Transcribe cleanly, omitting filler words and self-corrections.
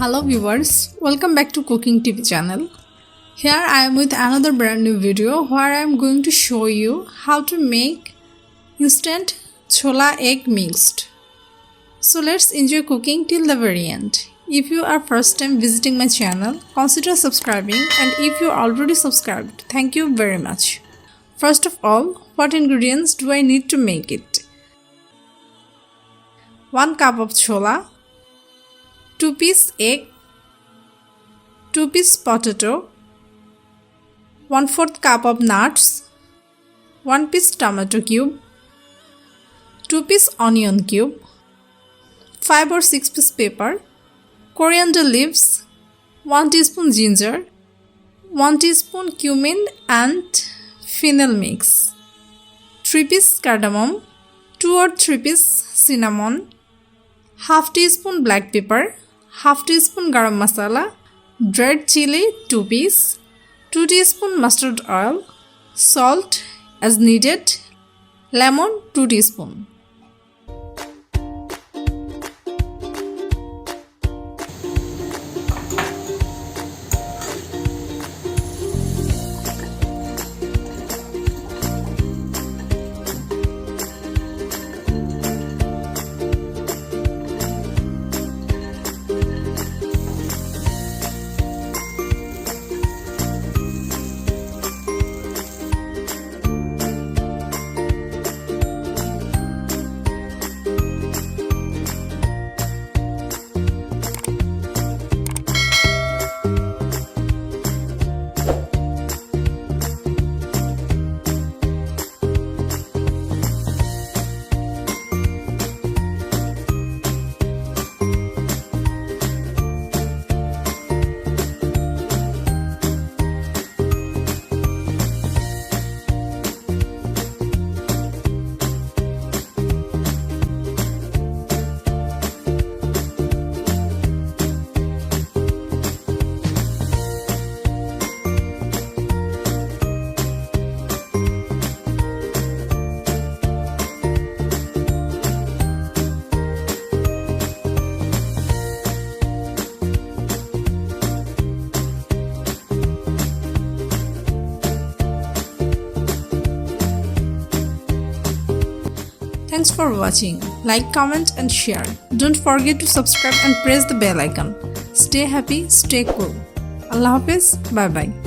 Hello viewers, welcome back to Cooking TV channel. Here I am with another brand new video where I am going to show you how to make instant chola egg mixed. So let's enjoy cooking till the very end. If you are first time visiting my channel, consider subscribing, and if you are already subscribed, thank you very much. First of all, what ingredients do I need to make it? 1 cup of chola, 2-piece egg, 2-piece potato, 1/4 cup of nuts, 1 piece tomato cube, 2-piece onion cube, 5 or 6 piece pepper, coriander leaves, 1 teaspoon ginger, 1 teaspoon cumin and fennel mix, 3 piece cardamom, 2 or 3 piece cinnamon, half teaspoon black pepper, half teaspoon garam masala, dried chili 2 piece, 2 teaspoon mustard oil, salt as needed, lemon 2 teaspoon. Thanks for watching. Like, comment and share. Don't forget to subscribe and press the bell icon. Stay happy, stay cool. Allah Hafiz. Bye bye.